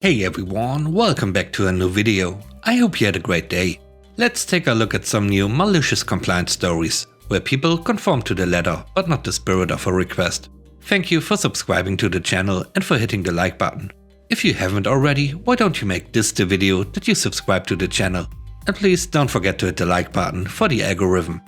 Hey everyone, welcome back to a new video. I hope you had a great day. Let's take a look at some new malicious compliance stories, where people conform to the letter but not the spirit of a request. Thank you for subscribing to the channel and for hitting the like button. If you haven't already, why don't you make this the video that you subscribe to the channel? And please don't forget to hit the like button for the algorithm.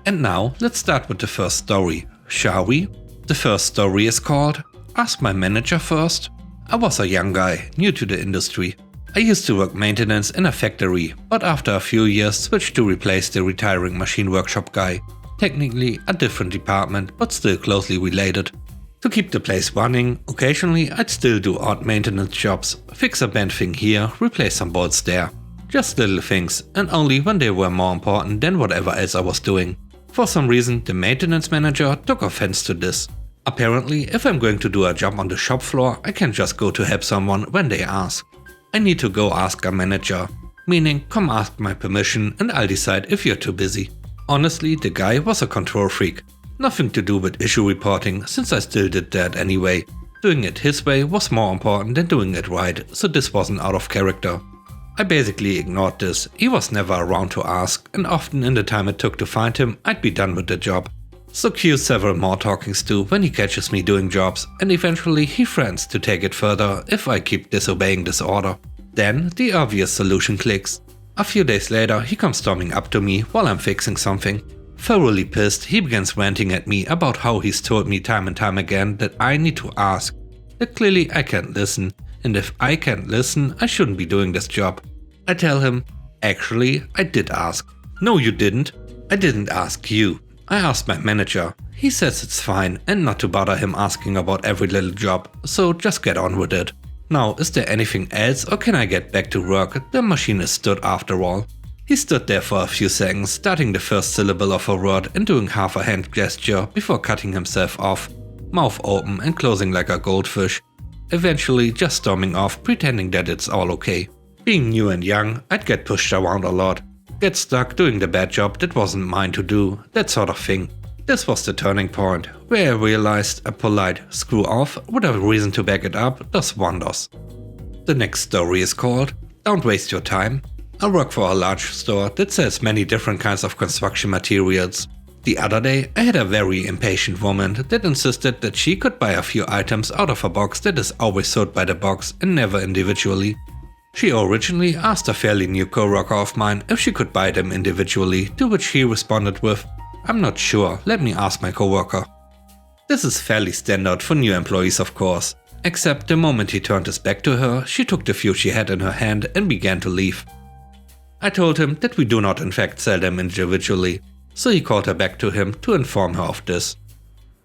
And now let's start with the first story, shall we? The first story is called Ask My Manager First. I was a young guy, new to the industry. I used to work maintenance in a factory, but after a few years switched to replace the retiring machine workshop guy. Technically a different department, but still closely related. To keep the place running, occasionally I'd still do odd maintenance jobs, fix a bent thing here, replace some bolts there. Just little things, and only when they were more important than whatever else I was doing. For some reason, the maintenance manager took offense to this. Apparently, if I'm going to do a job on the shop floor, I can't just go to help someone when they ask. I need to go ask a manager, meaning come ask my permission and I'll decide if you're too busy. Honestly, the guy was a control freak. Nothing to do with issue reporting, since I still did that anyway. Doing it his way was more important than doing it right, so this wasn't out of character. I basically ignored this. He was never around to ask, and often in the time it took to find him, I'd be done with the job. So cue several more talkings to when he catches me doing jobs, and eventually he threatens to take it further if I keep disobeying this order. Then the obvious solution clicks. A few days later he comes storming up to me while I'm fixing something. Thoroughly pissed, he begins ranting at me about how he's told me time and time again that I need to ask. That clearly I can't listen, and if I can't listen, I shouldn't be doing this job. I tell him, actually, I did ask. No, you didn't. I didn't ask you. I asked my manager. He says it's fine and not to bother him asking about every little job, so just get on with it. Now, is there anything else or can I get back to work? The machine is stood after all. He stood there for a few seconds, starting the first syllable of a word and doing half a hand gesture before cutting himself off, mouth open and closing like a goldfish. Eventually just storming off, pretending that it's all okay. Being new and young, I'd get pushed around a lot. Get stuck doing the bad job that wasn't mine to do, that sort of thing. This was the turning point, where I realized a polite screw off with a reason to back it up does wonders. The next story is called Don't Waste Your Time. I work for a large store that sells many different kinds of construction materials. The other day I had a very impatient woman that insisted that she could buy a few items out of a box that is always sold by the box and never individually. She originally asked a fairly new coworker of mine if she could buy them individually, to which he responded with, "I'm not sure, let me ask my coworker." This is fairly standard for new employees of course, except the moment he turned his back to her, she took the few she had in her hand and began to leave. I told him that we do not in fact sell them individually, so he called her back to him to inform her of this.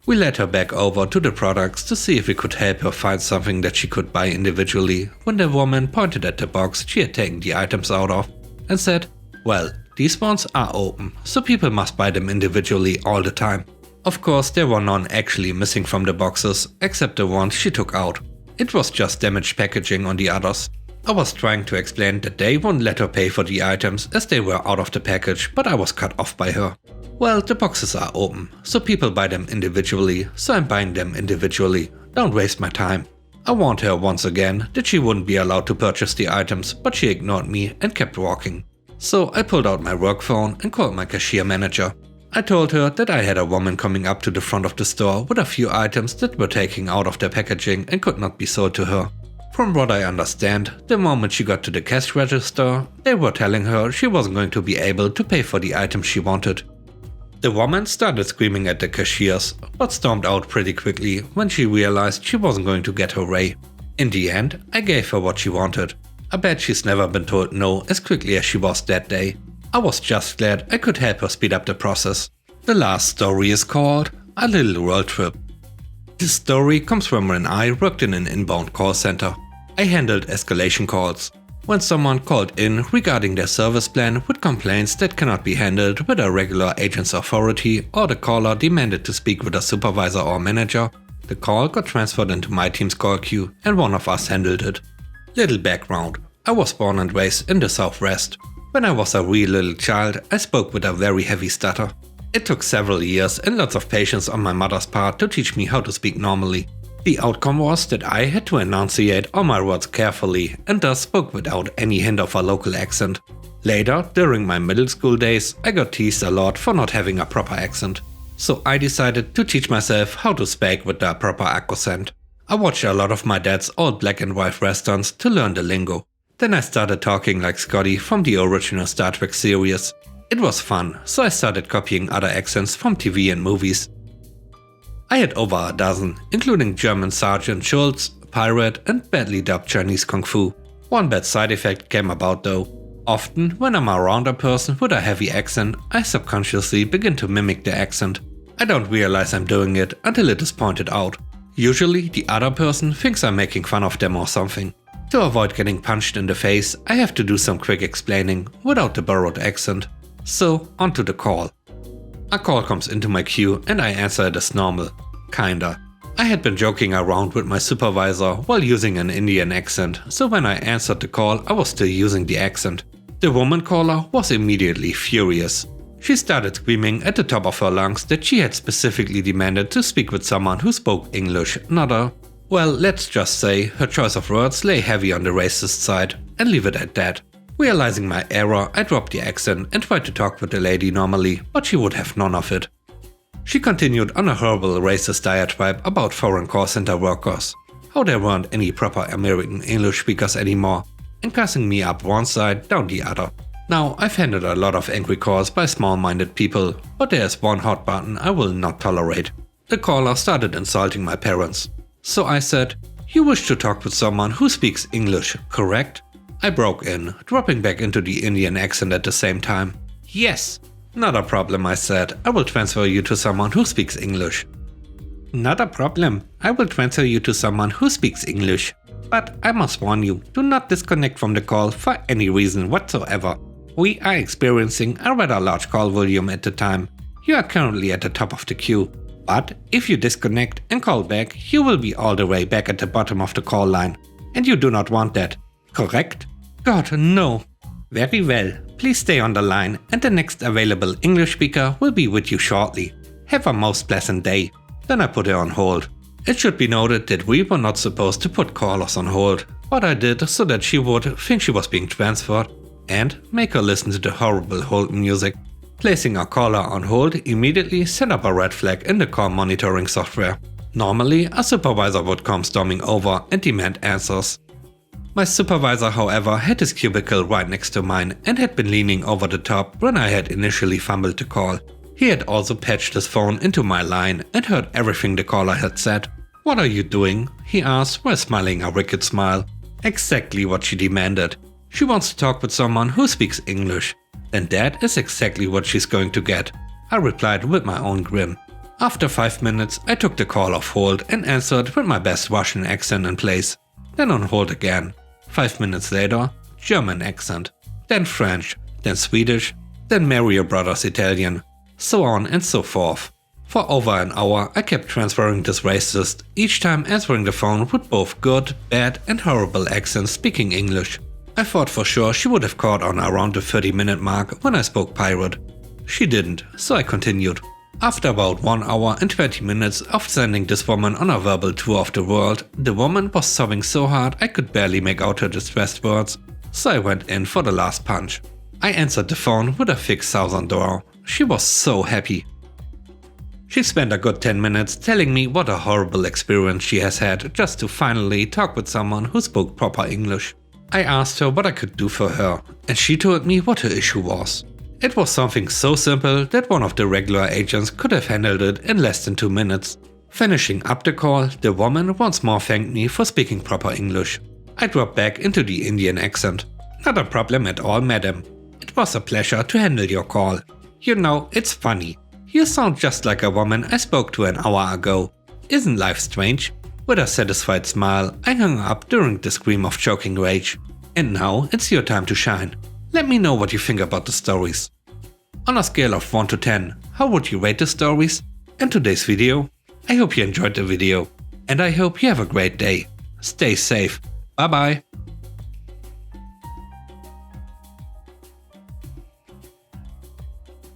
We led her back over to the products to see if we could help her find something that she could buy individually, when the woman pointed at the box she had taken the items out of and said, "Well, these ones are open, so people must buy them individually all the time." Of course there were none actually missing from the boxes, except the ones she took out. It was just damaged packaging on the others. I was trying to explain that they wouldn't let her pay for the items as they were out of the package, but I was cut off by her. "Well, the boxes are open, so people buy them individually, so I'm buying them individually. Don't waste my time." I warned her once again that she wouldn't be allowed to purchase the items, but she ignored me and kept walking. So I pulled out my work phone and called my cashier manager. I told her that I had a woman coming up to the front of the store with a few items that were taken out of their packaging and could not be sold to her. From what I understand, the moment she got to the cash register, they were telling her she wasn't going to be able to pay for the items she wanted. The woman started screaming at the cashiers, but stormed out pretty quickly when she realized she wasn't going to get her way. In the end, I gave her what she wanted. I bet she's never been told no as quickly as she was that day. I was just glad I could help her speed up the process. The last story is called A Little Road Trip. This story comes from when I worked in an inbound call center. I handled escalation calls. When someone called in regarding their service plan with complaints that cannot be handled with a regular agent's authority, or the caller demanded to speak with a supervisor or manager, the call got transferred into my team's call queue and one of us handled it. Little background. I was born and raised in the Southwest. When I was a wee little child, I spoke with a very heavy stutter. It took several years and lots of patience on my mother's part to teach me how to speak normally. The outcome was that I had to enunciate all my words carefully and thus spoke without any hint of a local accent. Later, during my middle school days, I got teased a lot for not having a proper accent. So I decided to teach myself how to speak with the proper accent. I watched a lot of my dad's old black and white westerns to learn the lingo. Then I started talking like Scotty from the original Star Trek series. It was fun, so I started copying other accents from TV and movies. I had over a dozen, including German Sergeant Schultz, pirate and badly dubbed Chinese Kung Fu. One bad side effect came about though. Often, when I'm around a person with a heavy accent, I subconsciously begin to mimic the accent. I don't realize I'm doing it until it is pointed out. Usually, the other person thinks I'm making fun of them or something. To avoid getting punched in the face, I have to do some quick explaining without the borrowed accent. So, onto the call. A call comes into my queue and I answer it as normal. Kinda. I had been joking around with my supervisor while using an Indian accent, so when I answered the call, I was still using the accent. The woman caller was immediately furious. She started screaming at the top of her lungs that she had specifically demanded to speak with someone who spoke English, not a… Well, let's just say her choice of words lay heavy on the racist side, and leave it at that. Realizing my error, I dropped the accent and tried to talk with the lady normally, but she would have none of it. She continued on a horrible racist diatribe about foreign call center workers, how there weren't any proper American English speakers anymore, and cussing me up one side down the other. Now, I've handled a lot of angry calls by small-minded people, but there's one hot button I will not tolerate. The caller started insulting my parents. So I said, "You wish to talk with someone who speaks English, correct?" I broke in, dropping back into the Indian accent at the same time. "Yes." "Not a problem," I said. "I will transfer you to someone who speaks English." "Not a problem. I will transfer you to someone who speaks English. But I must warn you, do not disconnect from the call for any reason whatsoever. We are experiencing a rather large call volume at the time. You are currently at the top of the queue. But if you disconnect and call back, you will be all the way back at the bottom of the call line. And you do not want that, correct?" "God, no." "Very well. Please stay on the line and the next available English speaker will be with you shortly. Have a most pleasant day." Then I put her on hold. It should be noted that we were not supposed to put callers on hold, but I did so that she would think she was being transferred and make her listen to the horrible hold music. Placing a caller on hold immediately set up a red flag in the call monitoring software. Normally, a supervisor would come storming over and demand answers. My supervisor, however, had his cubicle right next to mine and had been leaning over the top when I had initially fumbled the call. He had also patched his phone into my line and heard everything the caller had said. "What are you doing?" he asked while smiling a wicked smile. Exactly what she demanded. She wants to talk with someone who speaks English. And that is exactly what she's going to get, I replied with my own grin. After 5 minutes, I took the call off hold and answered with my best Russian accent in place. Then on hold again. 5 minutes later, German accent. Then French, then Swedish, then Mario Brothers Italian. So on and so forth. For over an hour, I kept transferring this racist, each time answering the phone with both good, bad and horrible accents speaking English. I thought for sure she would have caught on around the 30-minute mark when I spoke pirate. She didn't, so I continued. After about 1 hour and 20 minutes of sending this woman on a verbal tour of the world, the woman was sobbing so hard I could barely make out her distressed words, so I went in for the last punch. I answered the phone with a thick Southern drawl. She was so happy. She spent a good 10 minutes telling me what a horrible experience she has had just to finally talk with someone who spoke proper English. I asked her what I could do for her, and she told me what her issue was. It was something so simple that one of the regular agents could have handled it in less than 2 minutes. Finishing up the call, the woman once more thanked me for speaking proper English. I dropped back into the Indian accent. "Not a problem at all, madam. It was a pleasure to handle your call. You know, it's funny. You sound just like a woman I spoke to an hour ago. Isn't life strange?" With a satisfied smile, I hung up during the scream of choking rage. And now it's your time to shine. Let me know what you think about the stories. On a scale of 1 to 10, how would you rate the stories and today's video? I hope you enjoyed the video, and I hope you have a great day. Stay safe. Bye bye.